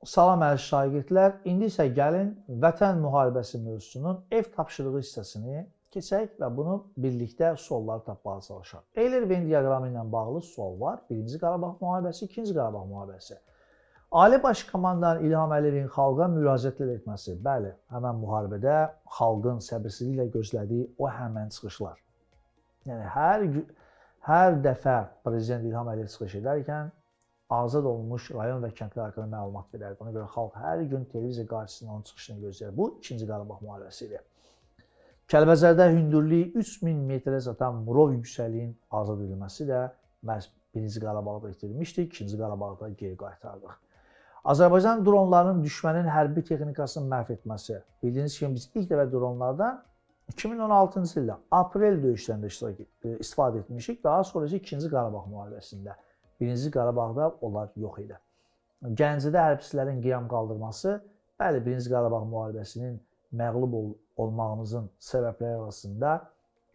Salam əziz şagirdlər. İndi isə gəlin Vətən müharibəsi mövzusunun ev tapşırığı hissəsini keçək və bunu birlikdə sualları tapmağa çalışaq. Eyler-Venn diaqramı ilə bağlı sual var. Birinci Qarabağ müharibəsi, ikinci Qarabağ müharibəsi. Ali Baş Komandan İlham Əliyevin xalqa müraciətlər etməsi. Bəli, həmən müharibədə xalqın səbirsizliklə gözlədiyi o həmən çıxışlar. Yəni hər dəfə Prezident İlham Əliyev çıxış edərkən azad olunmuş rayon və kəndlər haqqında məlumat verərdi. Ona görə xalq hər gün televiziya qarşısında onun çıxışını gözləyir. Bu, 2-ci Qarabağ müharibəsi idi. Kəlbəcərdə hündürlüyü 3000 metrə çatan Murov yüksəkliyin azad edilməsi də məhz 1-ci Qarabağda itirilmişdi, 2-ci Qarabağda geri qaytardıq. Azərbaycan dronlarının düşmənin hərbi texnikasını məhv etməsi. Bildiyiniz kimi biz ilk dəfə dronlardan 2016-cı ildə aprel döyüşlərində istifadə etmişik. Daha sonra 2-ci Qarabağ müharibəsində. 1-ci Qarabağda onlar yox idi. Gəncədə hərbçilərin qiyam qaldırması, bəli, 1-ci Qarabağ müharibəsinin məğlub olmağımızın səbəbləri arasında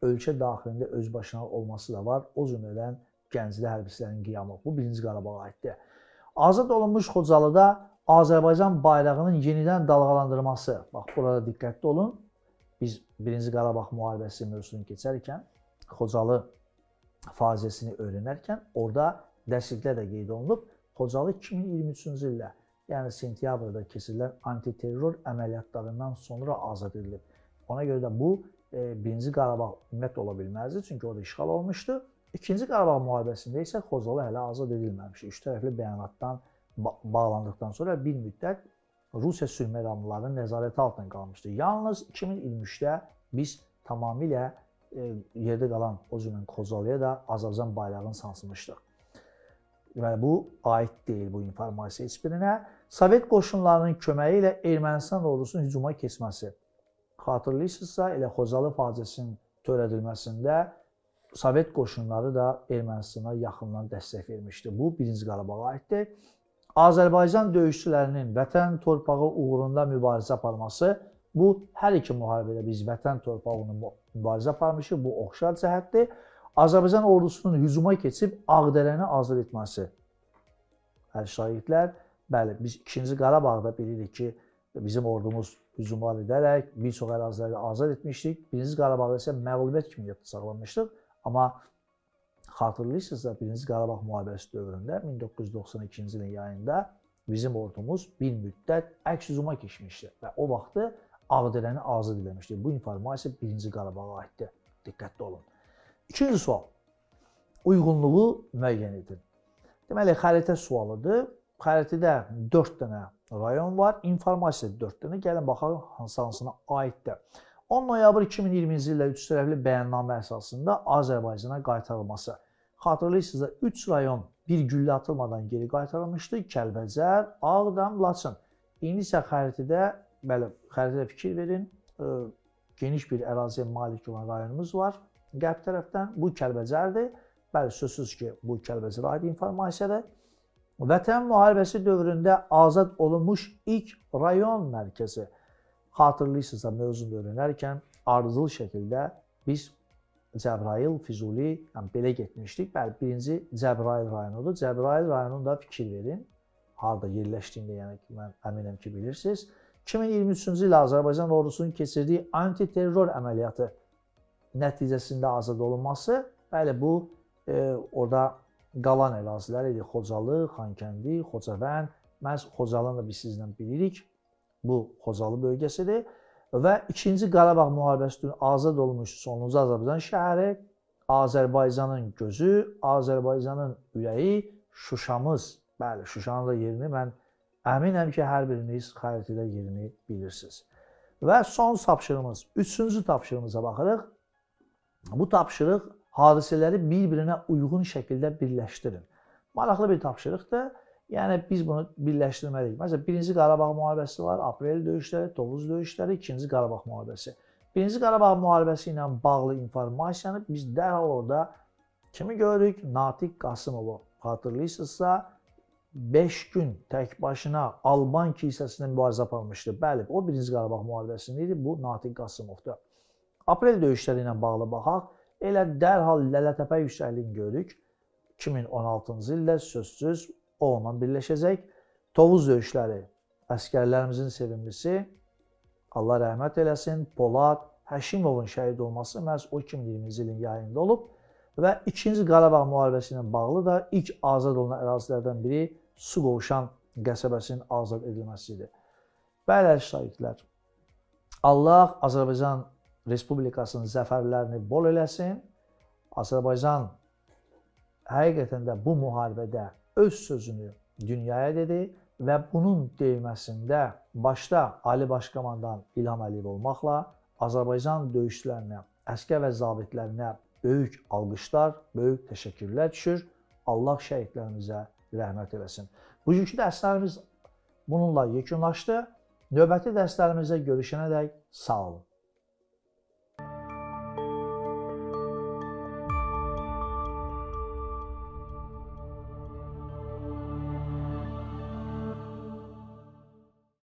ölkə daxilində özbaşına olması da var. O cümlədən Gəncədə hərbçilərin qiyamı. Bu 1-ci Qarabağa aiddir. Azad olunmuş Xocalıda Azərbaycan bayrağının yenidən dalğalandırması. Bax, burada diqqətli olun. Biz 1-ci Qarabağ müharibəsi mövzusunu keçərkən, Xocalı faciəsini öyrənərkən, orada dərsliklər də qeyd olunub. Xocalı 2023-cü ildə, yəni sentyabrda keçirilən antiterror əməliyyatlarından sonra azad edilib. Ona görə də bu 1-ci Qarabağ ümumiyyətlə ola bilməzdi, çünki orada işğal olmuşdu. 2-ci Qarabağ müharibəsində isə Xocalı hələ azad edilməmişdi. Üç tərəfli bəyanatdan bağlandıqdan sonra bir müddət Rusiya sülh məramlılarının nəzarəti altında qalmışdı. Yalnız 2023-də biz tamamilə yerdə qalan o cümlə Xocalıya da Azərbaycan bayrağını sancmışdıq. Deməli, bu aid deyil bu informasiya heç birinə. Sovet qoşunlarının köməyi ilə Ermənistan ordusunun hücuma keçməsi. Xatırlayırsınızsa, elə Xocalı faciəsinin törədilməsində Sovet qoşunları da Ermənistana yaxından dəstək vermişdi. Bu, 1-ci Qarabağa aiddir. Azərbaycan döyüşçülərinin vətən torpağı uğrunda mübarizə aparması. Bu, hər iki müharibədə biz vətən torpağı uğrunda mübarizə aparmışıq. Bu, oxşar cəhətdir. Azərbaycan ordusunun hücuma keçib Ağdərəni azad etməsi. Əziz şagirdlər, bəli, biz 2-ci Qarabağda bilirik ki, bizim ordumuz hücumlar edərək bir çox əraziləri azad etmişdik. 1-ci Qarabağda isə məğlubiyyət kimi yadda saxlamışdıq. Amma xatırlayırsınızsa, 1-ci Qarabağ müharibəsi dövründə 1992-ci ilin yayında bizim ordumuz bir müddət əks hücuma keçmişdi və o vaxtı Ağdərəni azad edilmişdi. Bu informasiya 1-ci Qarabağa aiddir. Diqqətli olun. İkinci sual. Uyğunluğu müəyyən edin. Deməli, xəritə sualıdır. Xəritədə 4 dənə rayon var. İnformasiya 4 dənə. Gəlin baxaq hansına aiddir. 10 noyabr 2020-ci ildə 3 tərəfli bəyannamə əsasında Azərbaycana qaytarılması. Xatırlayırsınızsa 3 rayon bir güllə atılmadan geri qaytarılmışdı. Kəlbəcər, Ağdam, Laçın. İndi isə xəritədə, bəli, xəritədə fikir verin. Geniş bir əraziyə malik olan rayonumuz var. Qərb tərəfdən bu Kəlbəcərdir. Bəli, sözsüz ki, bu Kəlbəcərə aid informasiyadır. Vətən müharibəsi dövründə azad olunmuş ilk rayon mərkəzi. Xatırlayırsınızsa, mövzunu öyrənərkən ardıcıl şəkildə biz Cəbrayıl, Füzuli, yəni belə getmişdik. Bəli, birinci Cəbrayıl rayonudur. Cəbrayıl rayonunda fikir verin. Harada yerləşdiyində, yəni ki, mən əminəm ki, bilirsiniz. 2023-cü il Azərbaycan ordusunun keçirdiyi antiterror əməliyyatı nəticəsində azad olunması, bəli, bu orada qalan ərazilər idi. Xocalı, Xankəndi, Xocavənd, məhz Xocalını da biz sizlə bilirik. Bu Xocalı bölgəsidir. Və 2-ci Qarabağ müharibəsi üçün azad olmuş sonuncu Azərbaycan şəhəri, Azərbaycanın gözü, Azərbaycanın ürəyi, Şuşamız. Bəli, Şuşanın da yerini mən əminəm ki, hər biriniz xəritədə yerini bilirsiniz. Və son tapşırığımız, 3-cü tapşırığımıza baxırıq. Bu tapşırıq hadisələri bir-birinə uyğun şəkildə birləşdirin. Maraqlı bir tapşırıqdır. Yəni, biz bunu birləşdirməliyik. Məsələn, 1-ci Qarabağ müharibəsi var, aprel döyüşləri, Tovuz döyüşləri, 2-ci Qarabağ müharibəsi. 1-ci Qarabağ müharibəsi ilə bağlı informasiyanı biz dərhal orada kimi görürük? Natiq Qasımovu. Xatırlayırsınızsa, 5 gün tək başına Alban kilsəsində mübarizə aparmışdı. Bəli, o 1-ci Qarabağ müharibəsində idi. Bu Natiq Qasımovdur. Aprel döyüşləri ilə bağlı baxaq. Elə dərhal Lələtəpə yüksəkliyini görürük. 2016-cı ildə sözsüz o onunla birləşəcək. Tovuz döyüşləri əsgərlərimizin sevimlisi, Allah rəhmət eləsin, Polad Həşimovun şəhid olması məhz o 2020-ci ilin yayında olub və 2-ci Qarabağ müharibəsi ilə bağlı da ilk azad olunan ərazilərdən biri Suqovuşan qəsəbəsinin azad edilməsidir. Bəli, şahidlər, Allah Azərbaycan Respublikasının zəfərlərini bol eləsin. Azərbaycan həqiqətən də bu müharibədə öz sözünü dünyaya dedi və bunun deyilməsində başda Ali Baş Komandan İlham Əliyev olmaqla Azərbaycan döyüşçülərinə, əsgər və zabitlərinə böyük alqışlar, böyük təşəkkürlər düşür. Allah şəhidlərimizə rəhmət eləsin. Bugünkü dərslərimiz bununla yekunlaşdı. Növbəti dərslərimizdə görüşənədək sağ olun.